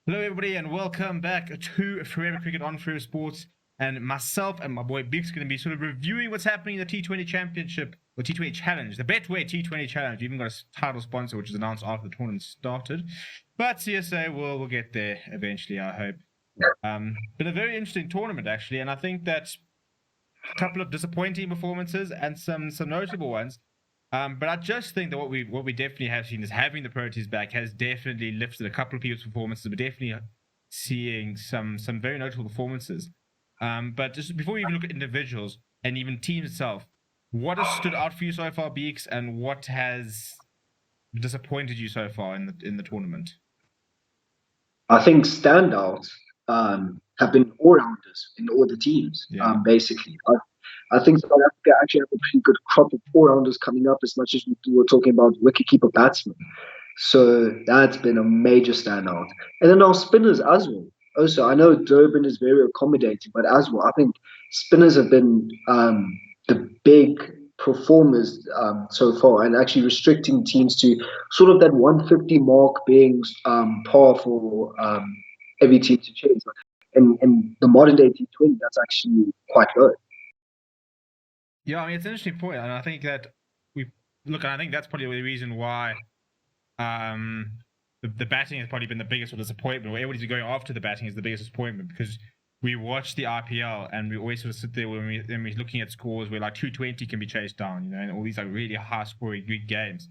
Hello, everybody, and welcome back to Forever Cricket on Forever Sports. And myself and my boy Big's going to be sort of reviewing what's happening in the T20 Championship, or T20 Challenge, the Betway T20 Challenge. We even got a title sponsor, which is announced after the tournament started. But CSA will get there eventually, I hope. Been a very interesting tournament, actually, and I think that a couple of disappointing performances and some notable ones. But I just think that what we definitely have seen is having the Pro Teams back has definitely lifted a couple of people's performances. We're definitely seeing some very notable performances. But just before we even look at individuals and even teams itself, what has stood out for you so far, Beeks, and what has disappointed you so far in the tournament? I think standouts have been all-rounders in all the teams, Yeah. basically. I think South Africa actually have a pretty good crop of all-rounders coming up as much as we were talking about wicketkeeper batsmen. So that's been a major standout. And then our spinners as well. Also, I know Durban is very accommodating, but as well, I think spinners have been the big performers so far, and actually restricting teams to sort of that 150 mark being par for every team to chase. And the modern day T20, that's actually quite low. Yeah, I mean, it's an interesting point, and I think that I think that's probably the reason why the batting has probably been the biggest disappointment. Where everybody's going after the batting is the biggest disappointment, because we watch the IPL and we always sort of sit there when we're looking at scores where like 220 can be chased down, and all these like really high scoring big games.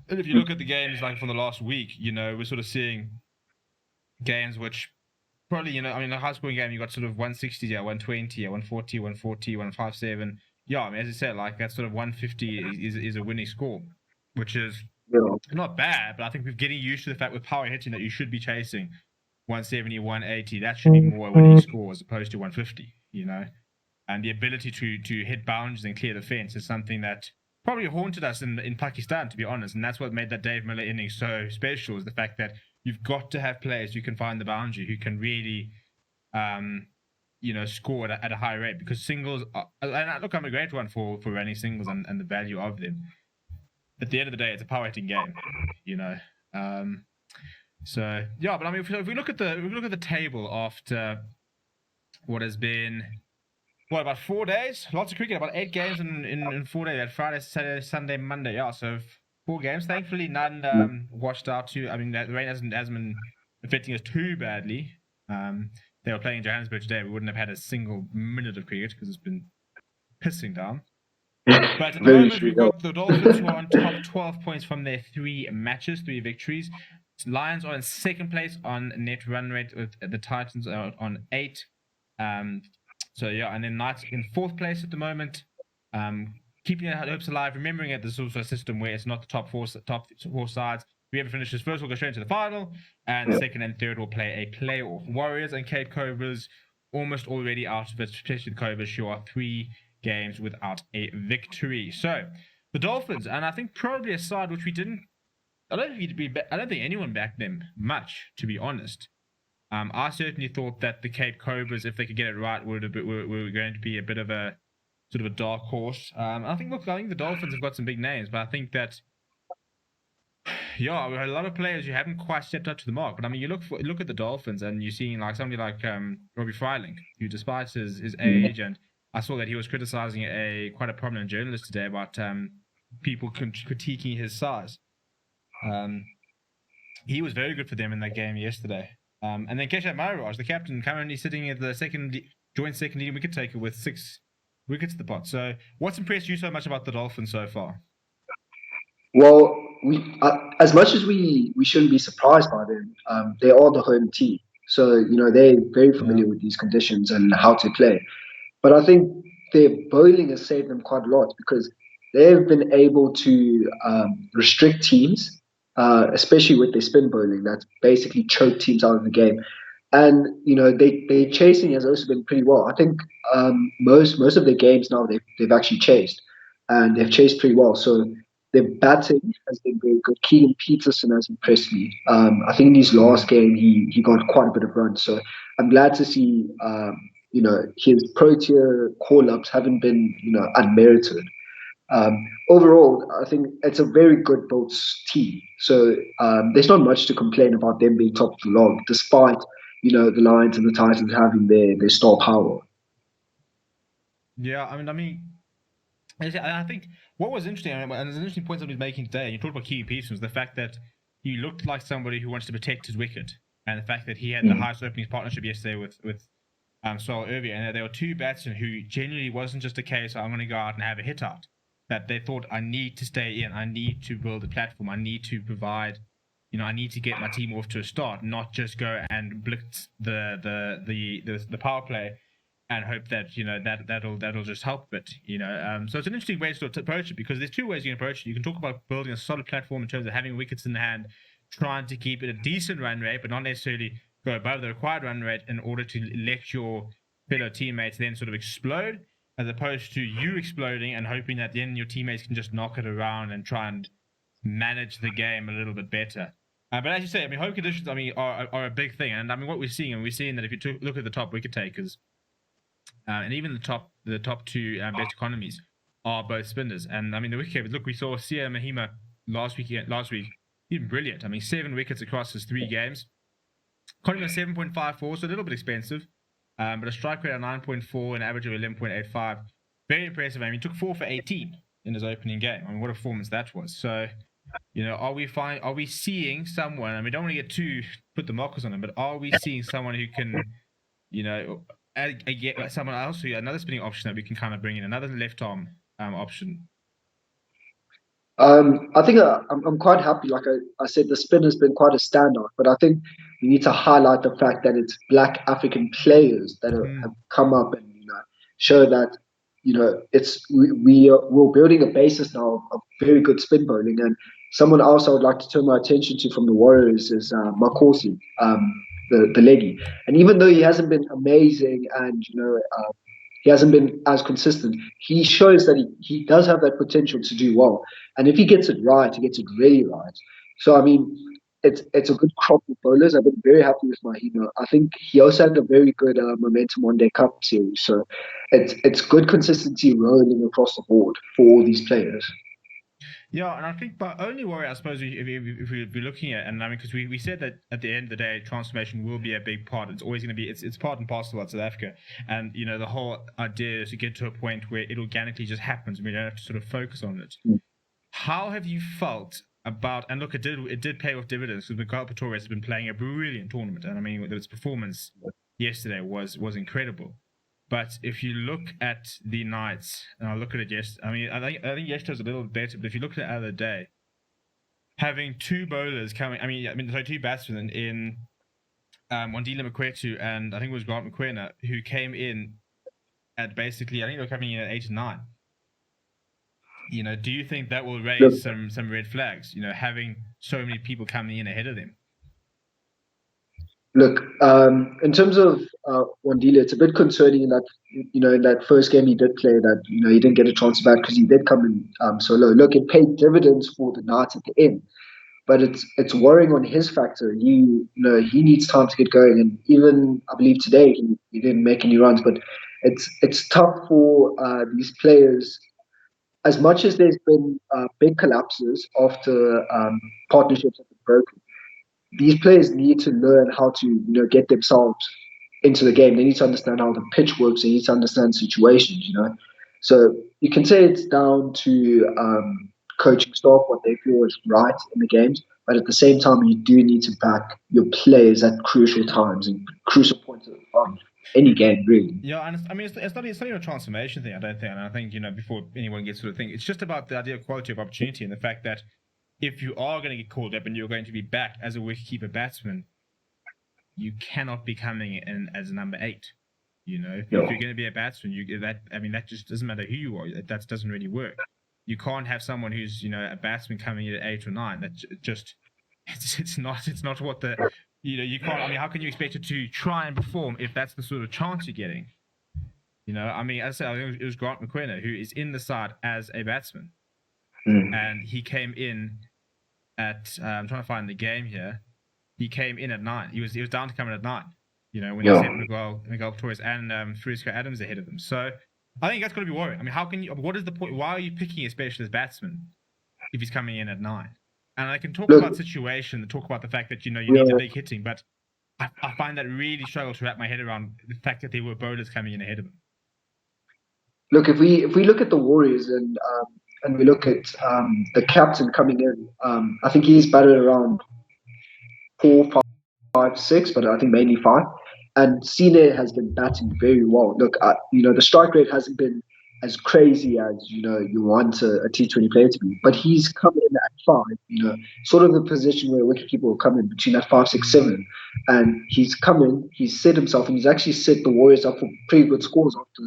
And if you look at the games like from the last week, we're sort of seeing games which probably, I mean, a high scoring game, you got sort of 160, 120, 140, 140, 157. Yeah, I mean, as you said, like that sort of 150 is a winning score, which is not bad, but I think we're getting used to the fact with power hitting that you should be chasing 170, 180. That should be more a winning score as opposed to 150, And the ability to hit boundaries and clear the fence is something that probably haunted us in Pakistan, to be honest. And that's what made that Dave Miller inning so special, is the fact that you've got to have players who can find the boundary, who can really, score at a high rate. Because singles, and look, I'm a great one for running singles and the value of them. At the end of the day, it's a power hitting game, So yeah, but I mean, if we look at the table after what has been about 4 days, lots of cricket, about 8 games in 4 days. That Friday, Saturday, Sunday, Monday. Yeah, so 4 games. Thankfully, none washed out too. I mean, the rain hasn't been affecting us too badly. They were playing in Johannesburg today. We wouldn't have had a single minute of cricket because it's been pissing down. But at the moment, we've got the Dolphins, who are on top 12 points from their 3 matches, 3 victories. Lions are in second place on net run rate, with the Titans are on 8. So yeah, and then Knights in 4th place at the moment. Keeping their hopes alive, remembering that there's also a system where it's not the top four sides. Whoever finishes first will go straight into the final, and second and third will play a playoff. Warriors and Cape Cobras almost already out of it, especially the Cobras, who are 3 games without a victory. So the Dolphins, and I think probably a side which we didn't. I don't think anyone backed them much, to be honest. I certainly thought that the Cape Cobras, if they could get it right, were going to be a bit of a sort of a dark horse. I think the Dolphins have got some big names, but I think that we had a lot of players who haven't quite stepped up to the mark. But I mean, you look at the Dolphins, and you're seeing like somebody like Robbie Fryling, who, despite his age, and I saw that he was criticizing quite a prominent journalist today about people critiquing his size. He was very good for them in that game yesterday. And then Keshav Maharaj, the captain, currently sitting at the joint second leading wicket taker with 6 wickets at the pot. So, what's impressed you so much about the Dolphins so far? Well, as much as we shouldn't be surprised by them, they are the home team, so they're very familiar with these conditions and how to play. But I think their bowling has saved them quite a lot, because they've been able to restrict teams, especially with their spin bowling, that's basically choked teams out of the game. And their chasing has also been pretty well. I think most of their games now they've actually chased, and they've chased pretty well. So their batting has been very good. Keegan Peterson has impressed me. I think in his last game he got quite a bit of runs. So I'm glad to see his pro-tier call-ups haven't been unmerited. Overall, I think it's a very good built team. So there's not much to complain about them being top of the log, despite the Lions and the Titans having their star power. Yeah, I mean, I think what was interesting, and there's an interesting point that he's making today, and you talked about key pieces, was the fact that he looked like somebody who wants to protect his wicket, and the fact that he had the highest openings partnership yesterday with Sol Irving, and there were two batsmen who genuinely wasn't just a case of, I'm going to go out and have a hit out. That they thought, I need to stay in, I need to build a platform, I need to provide, I need to get my team off to a start, not just go and blitz the power play and hope that that'll just help it. So it's an interesting way to approach it, because there's two ways you can approach it. You can talk about building a solid platform in terms of having wickets in the hand, trying to keep it a decent run rate, but not necessarily go above the required run rate in order to let your fellow teammates then sort of explode, as opposed to you exploding and hoping that then your teammates can just knock it around and try and manage the game a little bit better. But as you say, home conditions, are a big thing, and what we're seeing that if you look at the top wicket takers, and even the top two best economies are both spinners. And the wicket keepers, look, we saw Sia Mahima last week. He's been brilliant. 7 wickets across his 3 games. Economy of 7.54, so a little bit expensive. But a strike rate of 9.4, an average of 11.85. Very impressive. He took 4 for 18 in his opening game. What a performance that was. So, are we seeing someone, we don't want to get too put the markers on him, but are we seeing someone who can, someone else, another spinning option that we can kind of bring in, another left arm option? I think I'm quite happy. Like I said, the spin has been quite a standout, but I think we need to highlight the fact that it's Black African players that have come up and show that we're building a basis now of very good spin bowling. And someone else I would like to turn my attention to from the Warriors is Makosi, the leggy. And even though he hasn't been amazing and he hasn't been as consistent, he shows that he does have that potential to do well. And if he gets it right, he gets it really right. So it's a good crop of bowlers. I've been very happy with Mahima. I think he also had a very good momentum one day cup series. So it's good consistency rolling across the board for all these players. Yeah, and I think the only worry, I suppose, if we're looking at, and because we said that at the end of the day, transformation will be a big part. It's always going to be, it's part and parcel of South Africa. And, the whole idea is to get to a point where it organically just happens and we don't have to sort of focus on it. How have you felt about, and look, it did pay off dividends, because Miguel Pretorius has been playing a brilliant tournament. And his performance yesterday was incredible. But if you look at the Knights, and I look at it yesterday, I think yesterday was a little better, but if you look at it the other day, having 2 bowlers coming, sorry, 2 batsmen in Wandile Mkwetu and I think it was Grant McQuena, who came in at basically, I think they were coming in at 8 and 9. Do you think that will raise some red flags, having so many people coming in ahead of them? Look, in terms of Wandile, it's a bit concerning in that in that first game he did play that he didn't get a chance back because he did come in so low. Look, it paid dividends for the Knights at the end, but it's worrying on his factor. He needs time to get going, and even I believe today he didn't make any runs. But it's tough for these players. As much as there's been big collapses after partnerships have been broken, these players need to learn how to get themselves into the game. They need to understand how the pitch works. They need to understand situations. So you can say it's down to coaching staff, what they feel is right in the games, but at the same time you do need to back your players at crucial times and crucial points on any game, really. Yeah, and it's not even a transformation thing, I don't think. And I think before anyone gets to the thing, it's just about the idea of quality of opportunity and the fact that if you are going to get called up and you're going to be back as a wicketkeeper batsman, you cannot be coming in as number 8. If you're going to be a batsman, that just doesn't matter who you are. That doesn't really work. You can't have someone who's a batsman coming in at 8 or 9. That just it's not what the you can't. How can you expect it to try and perform if that's the sort of chance you're getting? As I said, I think it was Grant McQuena who is in the side as a batsman. And he came in at I'm trying to find the game here. He came in at 9. He was down to come in at 9. When he set Miguel Pretorius and Frisco Adams ahead of them. So I think that's going to be worrying. I mean, how can you? What is the point? Why are you picking a specialist batsman if he's coming in at 9? And I can talk Look, about situation, talk about the fact that you need the yeah, big hitting, but I find that really struggle to wrap my head around the fact that there were bowlers coming in ahead of him. look, if we look at the Warriors and we look at the captain coming in, I think he's batted around 4, 5, 6, but I think mainly 5. And Cine has been batting very well. Look, the strike rate hasn't been as crazy as you want a T20 player to be, but he's come in at 5. Sort of the position where wicketkeeper will come in between that 5, 6, 7, and he's come in, he's set himself, and he's actually set the Warriors up for pretty good scores after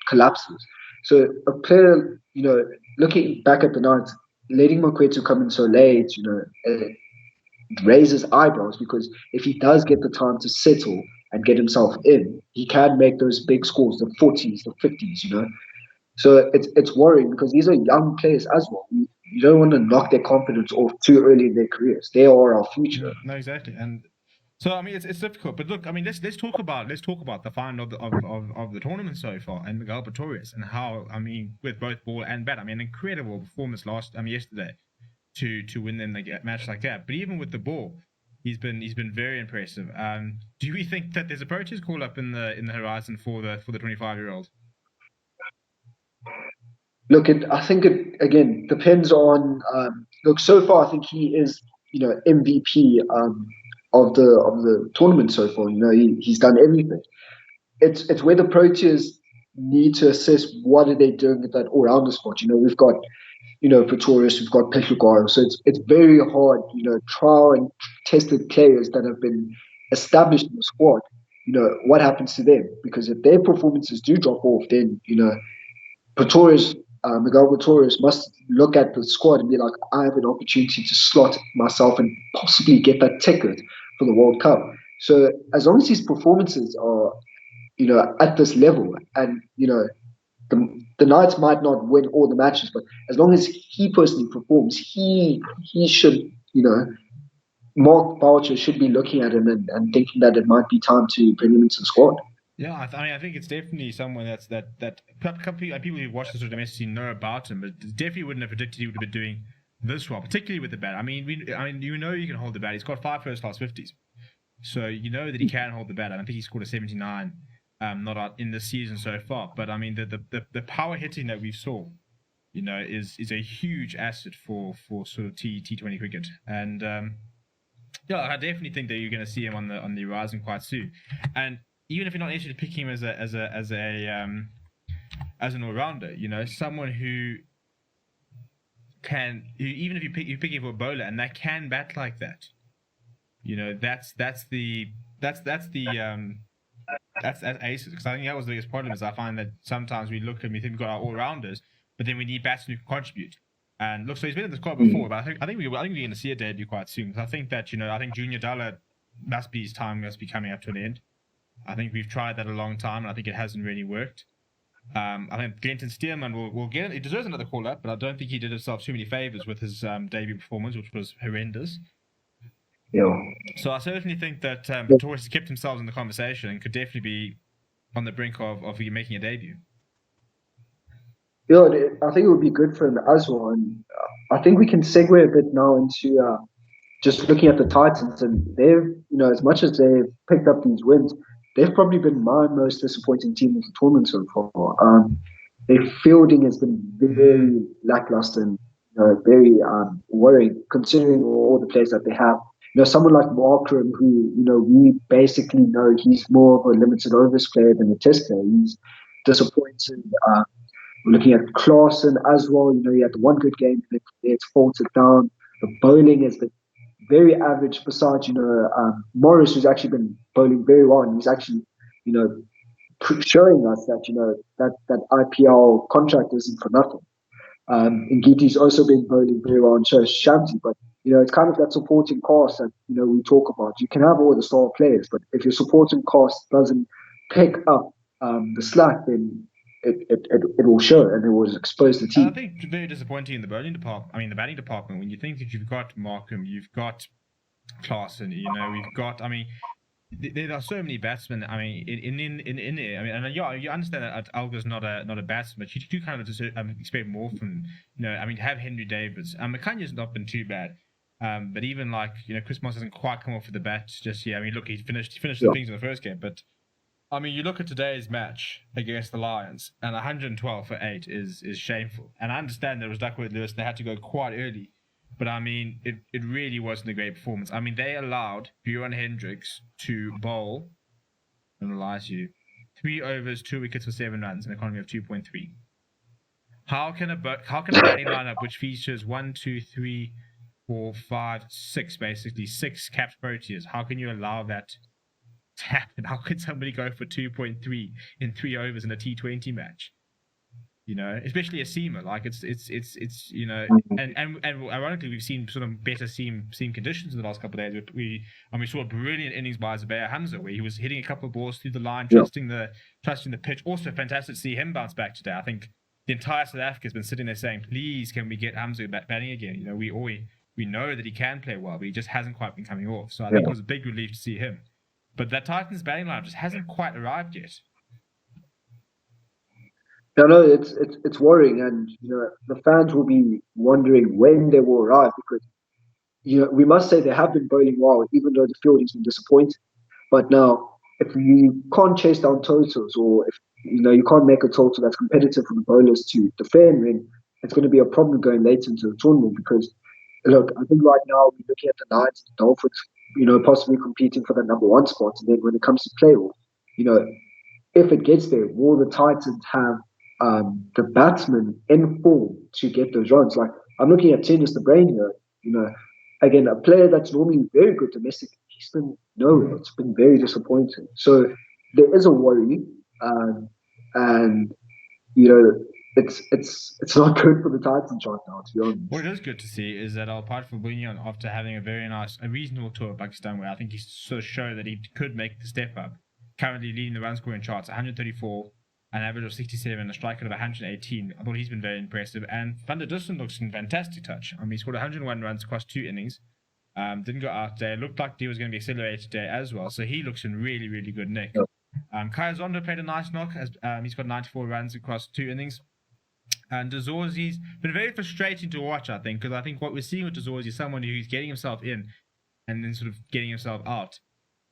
collapses. So a player, looking back at the night, letting Makwetu come in so late, raises eyebrows because if he does get the time to settle and get himself in, he can make those big scores, the 40s, the 50s. So it's worrying because these are young players as well. You don't want to knock their confidence off too early in their careers. They are our future. No, exactly. And so I mean, it's difficult. But look, I mean, let's talk about the final of the tournament so far and Miguel Pretorius and how, I mean, with both ball and bat, I mean, incredible performance yesterday to win them a match like that. But even with the ball, he's been very impressive. Do we think that there's a Proteas call up in the horizon for the 25-year-old? Look, I think it again depends on. Look, so far I think he is, MVP of the tournament so far. He's done everything. It's where the Proteas need to assess what are they doing at that all-rounder spot. We've got Pretorius, we've got Petlugar, so it's very hard. Trial and tested players that have been established in the squad. What happens to them? Because if their performances do drop off, then Pretorius, Miguel Pretorius must look at the squad and be like, I have an opportunity to slot myself and possibly get that ticket for the World Cup. So as long as his performances are, at this level, and the Knights might not win all the matches, but as long as he personally performs, he should, Mark Boucher should be looking at him and thinking that it might be time to bring him into the squad. Yeah, I think it's definitely someone that people who watch the sort of domestic scene know about him, but definitely wouldn't have predicted he would have been doing this well, particularly with the bat. I mean, you can hold the bat. He's got 5 first-class 50s, so you know that he can hold the bat. And I think he scored a 79, not out in this season so far. But I mean, the power hitting that we saw, is a huge asset for sort of T20 cricket. And yeah, I definitely think that you're going to see him on the horizon quite soon. And even if you're not necessarily picking him as an all-rounder, someone who even if you're picking for a bowler and that can bat like that, that's aces. Because I think that was the biggest problem. Is I find that sometimes we think we've got our all-rounders, but then we need batsmen who can contribute. And look, so he's been in the squad before, but I think we're going to see a debut quite soon. Because I think that I think Junior Dalla his time must be coming up to an end. I think we've tried that a long time, and I think it hasn't really worked. I think Glenton Stearman will get it. He deserves another call up, but I don't think he did himself too many favors with his debut performance, which was horrendous. Yeah. So I certainly think that Pretorius has kept himself in the conversation and could definitely be on the brink of making a debut. Yeah, I think it would be good for him as well. And I think we can segue a bit now into just looking at the Titans. And they've, as much as they've picked up these wins, they've probably been my most disappointing team of the tournament so far. Their fielding has been very lackluster and very worrying, considering all the players that they have. Someone like Markram, who we basically know he's more of a limited overs player than a test player. He's disappointed. We're looking at Klaasen as well. He had one good game, and it's faltered down. The bowling has been very average. Besides, Morris, who's actually been bowling very well, and he's actually, showing us that that IPL contract isn't for nothing. Ngiti's also been bowling very well, and so is Shamsi. But it's kind of that supporting cast that we talk about. You can have all the star players, but if your supporting cast doesn't pick up the slack, then it will show, and it will expose the team. I think it's very disappointing in the bowling department. I mean, the batting department. When you think that you've got Markham, you've got Klaasen, we've got. I mean, there are so many batsmen. I mean, in there. I mean, and you understand that Alga's not a batsman, but you do kind of just expect more from. I mean, have Henry Davis. Makanya's not been too bad. But even like Chris Moss hasn't quite come off with the bat just yet. I mean, look, he finished the things in the first game, but I mean, you look at today's match against the Lions, and 112 for 8 is shameful. And I understand there was Duckworth Lewis, and they had to go quite early. But I mean, it really wasn't a great performance. I mean, they allowed Bjorn Hendricks to bowl, I'm going to lie to you, 3 overs, 2 wickets for 7 runs, an economy of 2.3. How can a batting lineup which features 1, 2, 3, 4, 5, 6, basically 6 capped Proteas, how can you allow that to happen? How could somebody go for 2.3 in 3 overs in a T20 match? Especially a seamer. Like it's and ironically we've seen sort of better seam conditions in the last couple of days. We saw a brilliant innings by Zubair Hamza where he was hitting a couple of balls through the line, trusting the pitch. Also fantastic to see him bounce back today. I think the entire South Africa has been sitting there saying, please can we get Hamza batting again? We know that he can play well, but he just hasn't quite been coming off. So I think it was a big relief to see him. But that Titans batting line just hasn't quite arrived yet. No, it's worrying, and the fans will be wondering when they will arrive because we must say they have been bowling well, even though the fielding's been disappointing. But now, if you can't chase down totals, or if you can't make a total that's competitive for the bowlers to defend, then it's going to be a problem going late into the tournament. Because look, I think right now we're looking at the Lions and the Dolphins, possibly competing for the #1 spot, and then when it comes to playoff, if it gets there, will the Titans have the batsmen in form to get those runs? Like I'm looking at Tennis the Brain here. Again, a player that's normally very good domestically, he's been nowhere. It's been very disappointing. So there is a worry, and it's not good for the Titans right now, to be honest. What it is good to see is that apart from Bunyan, after having a reasonable tour of Pakistan, where I think he sort of showed that he could make the step up, currently leading the run scoring charts, 134, an average of 67, a strike rate of 118. I thought he's been very impressive. And Van der Dussen looks in fantastic touch. He scored 101 runs across 2 innings. Didn't go out there. Looked like he was going to be accelerated today as well. So he looks in really, really good nick. Kaya Zondo played a nice knock. He's got 94 runs across 2 innings. And Dazorzi's been very frustrating to watch, I think, because I think what we're seeing with Dazorzi is someone who's getting himself in and then sort of getting himself out.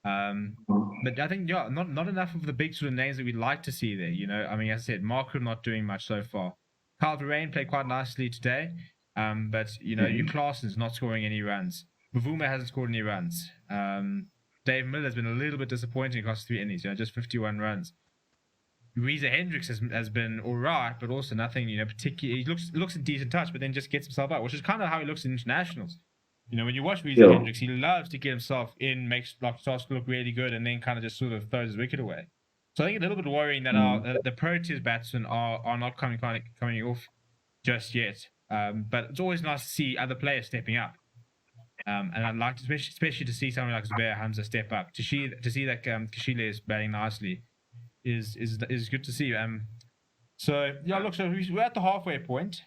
But I think not enough of the big sort of names that we'd like to see there. As I said, Markram not doing much so far. Carl Verreyn played quite nicely today, but your Claessen's not scoring any runs. Bavuma hasn't scored any runs. Dave Miller's been a little bit disappointing across 3 innings, just 51 runs. Reza Hendricks has been all right, but also nothing particularly. He looks in decent touch, but then just gets himself out, which is kind of how he looks in internationals. When you watch Reza Hendricks, he loves to get himself in, starts to look really good, and then kind of just sort of throws his wicket away. So I think it's a little bit worrying that the Proteas batsmen are not coming off just yet. But it's always nice to see other players stepping up. And I'd like to, especially to see someone like Zubair Hamza step up. To see that Kashile is batting nicely is good to see. So we're at the halfway point.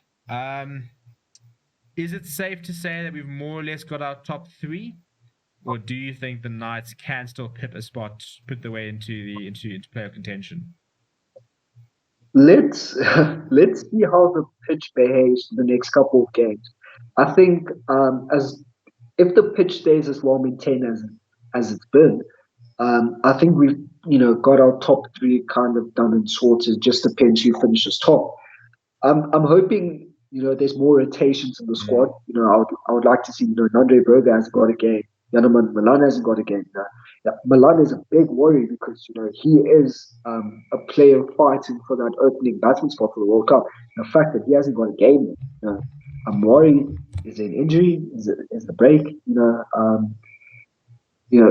Is it safe to say that we've more or less got our top 3, or do you think the Knights can still pip a spot, put their way into playoff contention? Let's see how the pitch behaves for the next couple of games. I think if the pitch stays as well maintained as it's been, I think we've got our top 3 kind of done and sorted. Just depends who finishes top. I'm hoping there's more rotations in the squad. I would like to see Nandre Berger has got a game. Yanaman Milan hasn't got a game. Milan is a big worry because he is a player fighting for that opening batsman spot for the World Cup. The fact that he hasn't got a game, I'm worried. Is it an injury? Is the break?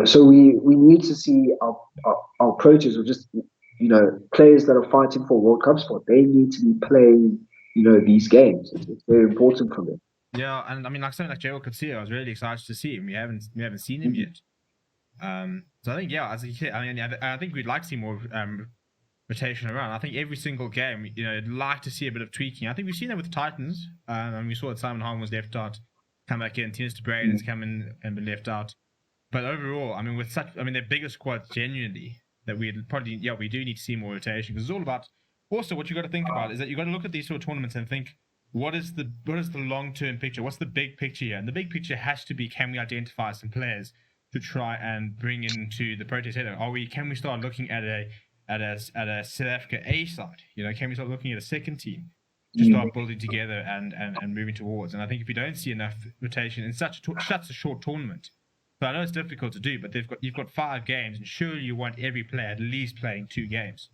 So we need to see our approaches, or just players that are fighting for World Cup spot. They need to be playing these games. It's very important for them. Yeah, and like something like Joel Katsia, I was really excited to see him. We haven't seen him yet. So I think as you said, I think we'd like to see more rotation around. I think every single game, I'd like to see a bit of tweaking. I think we've seen that with the Titans, and we saw that Simon Hong was left out, come back in. Tennis de Brain has come in and been left out. but overall, I mean, with such, I mean, their biggest squad genuinely that we probably, we do need to see more rotation, because it's all about. Also, what you got to think about is that you got to look at these sort of tournaments and think, what is the long term picture? What's the big picture here? And the big picture has to be, can we identify some players to try and bring into the Proteas header? Can we start looking at a South Africa A side? You know, can we start looking at a second team to start building together and moving towards? And I think if you don't see enough rotation in such a short tournament, so I know it's difficult to do, but you've got 5 games, and surely you want every player at least playing 2 games.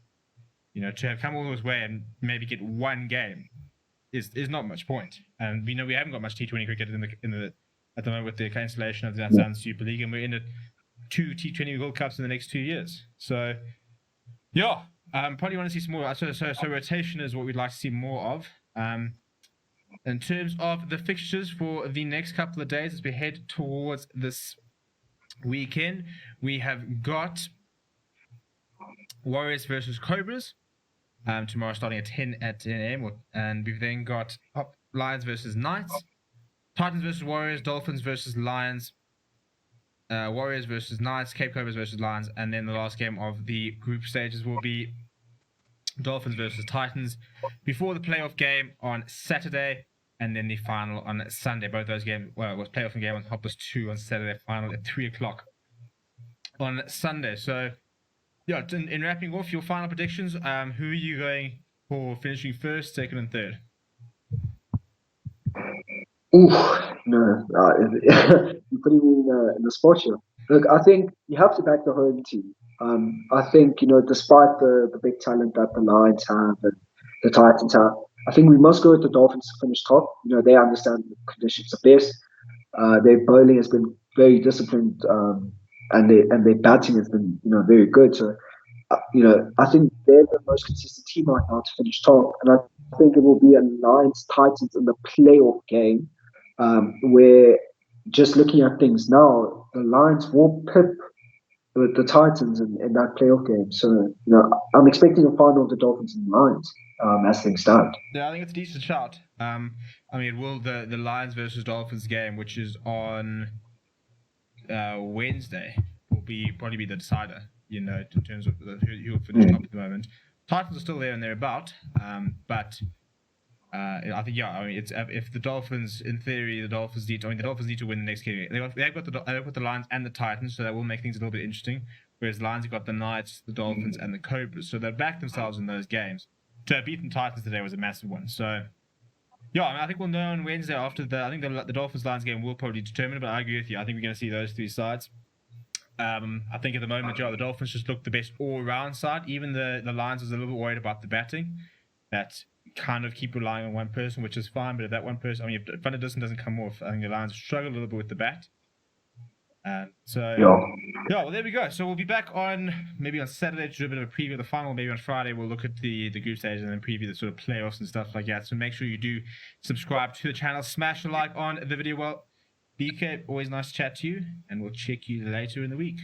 You know, to have come all this way and maybe get 1 game is not much point. And we know we haven't got much T20 cricket at the moment with the cancellation of the Tanzania Super League, and we're in 2 T20 World Cups in the next 2 years. So, yeah, probably want to see some more. So rotation is what we'd like to see more of. In terms of the fixtures for the next couple of days, as we head towards this weekend, we have got Warriors versus Cobras tomorrow, starting at 10 a.m. And we've then got Lions versus Knights, Titans versus Warriors, Dolphins versus Lions, Warriors versus Knights, Cape Cobras versus Lions, and then the last game of the group stages will be Dolphins versus Titans before the playoff game on Saturday, and then the final on Sunday. Both those games, was playoff game on +2 on Saturday, final at 3 o'clock on Sunday. So, yeah, in wrapping off your final predictions, who are you going for finishing first, second, and third? Ooh, no, you're putting me in the spot here. Look, I think you have to back the home team. I think, you know, despite the big talent that the Lions have and the Titans have, I think we must go with the Dolphins to finish top. You know, they understand the conditions the best. Their bowling has been very disciplined, and their batting has been, you know, very good. So, you know, I think they're the most consistent team right now to finish top, and I think it will be a Lions Titans in the playoff game, where just looking at things now, the Lions will pip the Titans in that playoff game. So, you know, I'm expecting a final of the Dolphins and the Lions as things stand. Yeah, I think it's a decent shot. I mean, will the Lions versus Dolphins game, which is on Wednesday, will probably be the decider, you know, in terms of who will finish top at the moment. Titans are still there and thereabout, but I think, I mean, it's if the Dolphins, in theory, the Dolphins need to win the next game. They've got the Lions and the Titans, so that will make things a little bit interesting. Whereas the Lions have got the Knights, the Dolphins, and the Cobras, so they've backed themselves in those games. To have beaten Titans today was a massive one. So, yeah, I mean, I think we'll know on Wednesday after I think the Dolphins-Lions game will probably determine it, but I agree with you. I think we're going to see those 3 sides. I think at the moment, the Dolphins just look the best all-round side. Even the Lions was a little bit worried about the batting. That kind of keep relying on one person, which is fine, but if that one person, I mean, if Van der Dussen doesn't come off, I think the Lions struggle a little bit with the bat. Well, there we go. So we'll be back maybe on Saturday to do a bit of a preview of the final. Maybe on Friday we'll look at the group stage and then preview the sort of playoffs and stuff like that. So make sure you do subscribe to the channel, smash a like on the video. Well, BK, always nice to chat to you, and we'll check you later in the week.